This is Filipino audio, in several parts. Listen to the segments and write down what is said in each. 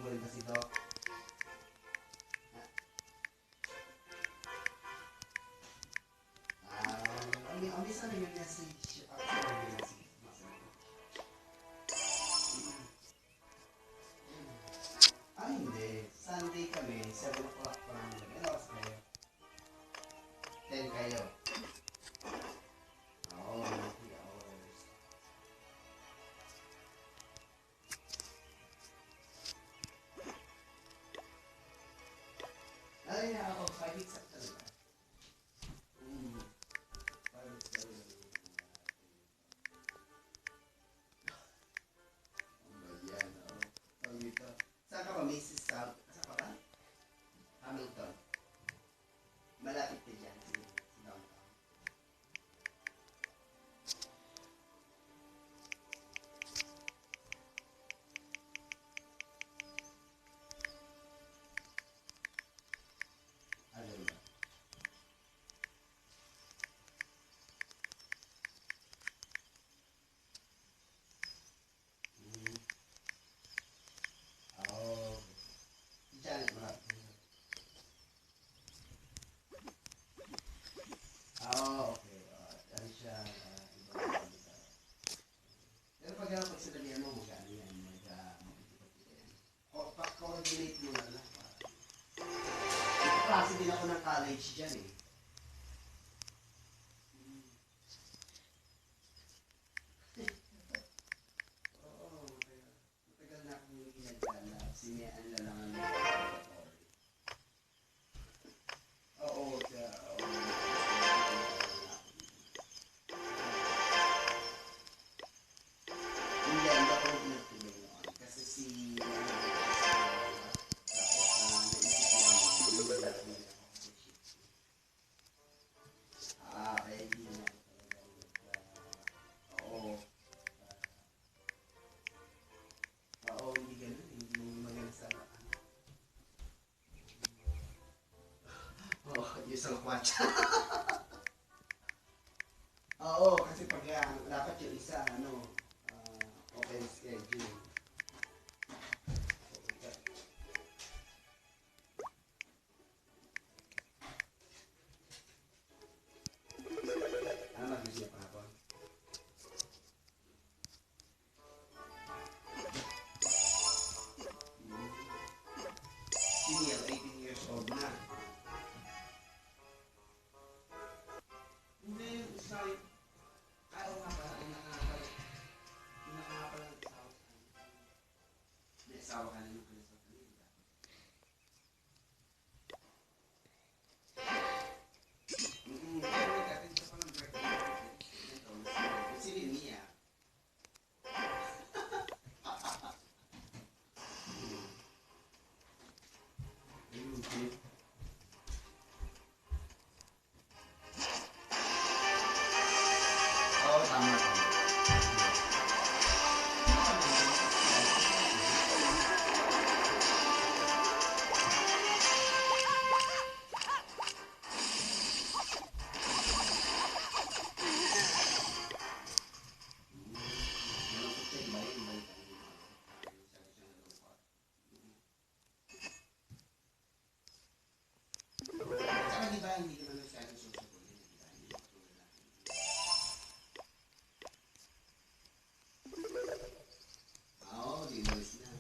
Ungol ba si Doc? Ang bisa na yung message. Hindi. Sunday kami, 7 o'clock pa lang. Ano oras kayo? 10 kayo. Oo, 3 hours. Ay, ako, 5 weeks at talaga. 5 weeks talaga. Yan, oo. Tawag dito. Saan ka ba, Mrs. South? Saan ka ba? Hamilton. Malapit ka dyan, si downtown. Ano ba? Oo. Si Janet malapit. Okay. Ano siya, ibang dito. Pero pag sinabihan mo, magkano yan? Mag-ipot-ipot yan. Pa-coordinate mo na lang. Kasi din ako ng college dyan eh. Oo, matagal na akong ginagala. Sinayaan na lang ang laboratory. Oo, siya. Hindi, hindi ako nagtuloy noon. Kasi si... Tapos, naisip ko naman, hindi na ako mag-shift. Kaya hindi na ako talaga oo. Oo, hindi ganun. Hindi mo maganda sa oo, yung sa kwatsa. Oo, kasi pag dapat yung isa, open schedule. Ano mag-isip pa ako? Senior, 18 years old na. Hindi, sorry. Oo nga pala, nakakapala ng asawa sa kanya. May asawa ka na yung pala sa kanila. Pero nagkatin ka pa ng birthday. Si Linnea. Oo, tama. Saka di ba hindi naman masyadong susukulin, di ba? Hindi tulad natin. Oo, di umalis na.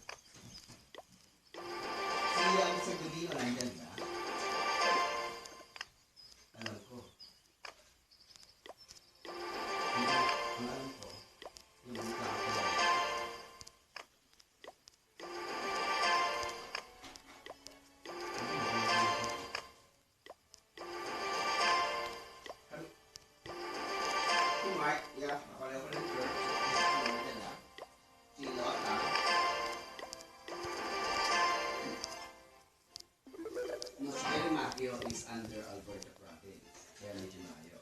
Si Gudino nandyan ba? Alam ko. Ang alam ko, yung mukha ko lang. Si Mark, yeah, akala ko ng church. Si Lota. No, si Jerry Macchio is under Alberta Province. Kaya medyo malayo.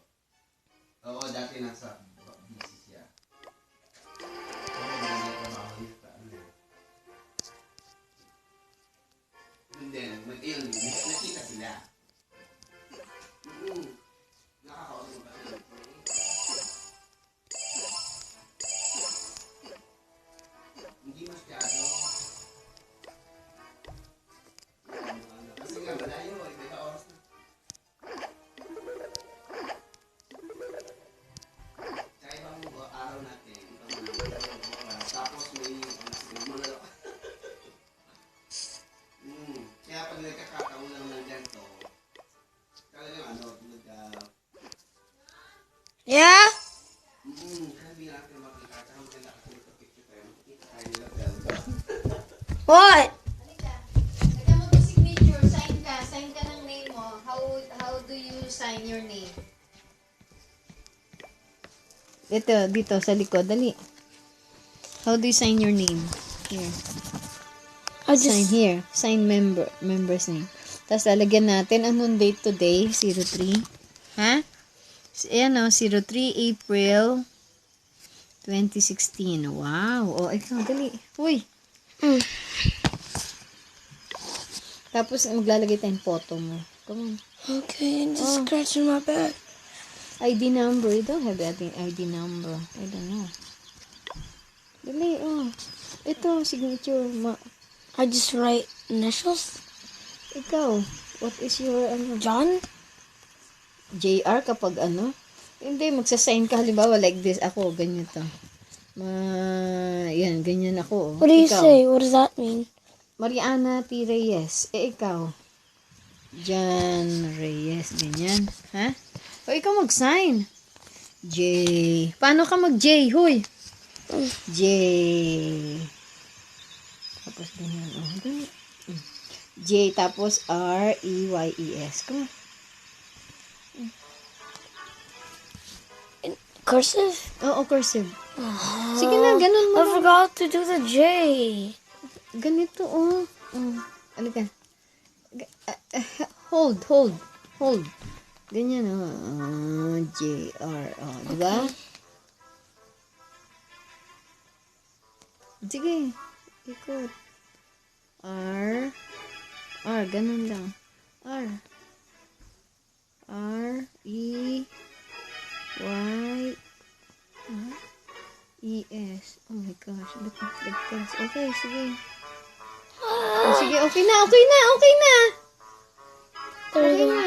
Oo, dati nasa BC siya. Pero hindi trabaho niya sa ano eh. Hindi, nakita sila. Nakakausap mo ba sila? Hindi masyado. Yeah? Sabi natin makita. Tsaka maganda kasi magka-picture tayo. Makikita tayo nila Zelda. What? Lagyan mo to signature, sign ka. Sign ka ng name mo. How do you sign your name? Ito, dito sa likod. Dali. How do you sign your name? Here. I Sign just here. Sign member's name. Tapos lalagyan natin anong date today? 03. Ha? Ayan o, 03 April 2016. Wow. O, ikaw, dali. Uy. Mm. Tapos maglalagay tayong photo mo. Come on. okay. Just Oh. scratching my back. ID number. You don't have ID number. I don't know. Dali, oh. Ito, signature. I just write initials. Ikaw, what is your, John. JR kapag ano? Hindi, magsasign ka. Halimbawa, like this. Ako, ganyan to. Yan, ganyan ako. Oh. What do you Ikaw, say? What does that mean? Mariana T. Reyes. Ikaw. John Reyes. Ganyan. Ha? O, ikaw mag-sign. J. Paano ka mag-J? Huy. J. Tapos ganyan. Oh, ganyan. J. Tapos R. E. Y. E. S. Come on. Cursive. Oo, cursive. Sige na, ganun mo I na. forgot to do the J. Ganito, oh. Ano ka? Hold. Ganyan, oh. J, R, oh. Diba? Sige. Ikot. R, ganun lang. R. R, E, Y, E, S. Oh my gosh. Ba't nagligtas? Okay, sige. Oh, sige, okay na. There Okay you go. na.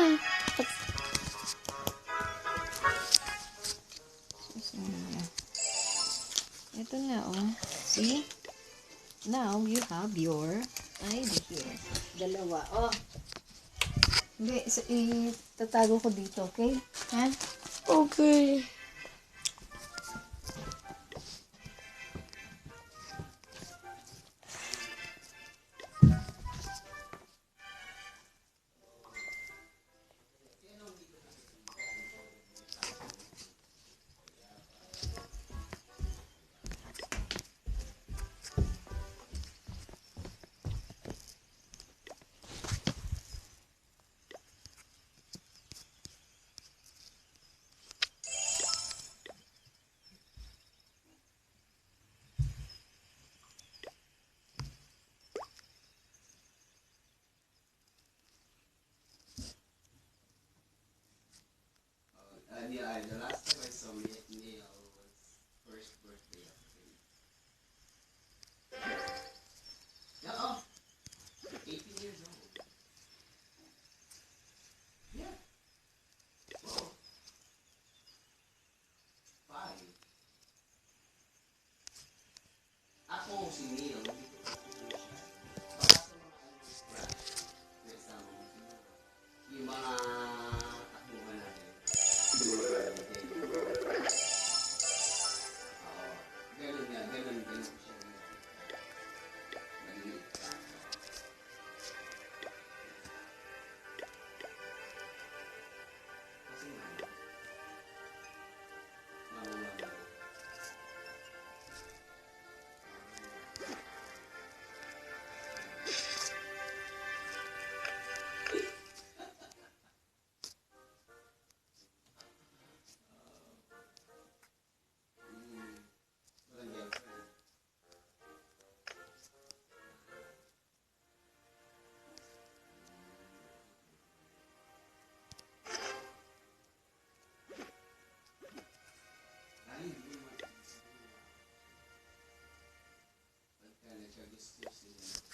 Ito na, oh. See? Now, you have your ID here. Dalawa. Oh. Hindi, itatago ko dito, okay? Ha? Okay. The last time I saw Neil was first birthday of him. Yeah, oh. 18 years old. Yeah. Whoa. 5. Ako si Neil, hindi ko siya. Baka sa mga scratch. Next time, yung mga takbuhan natin. Ganun siya. Maliit pa. Kasi mababa. Walang girlfriend. Ay, hindi mo. Pagka nagka-gusto sila.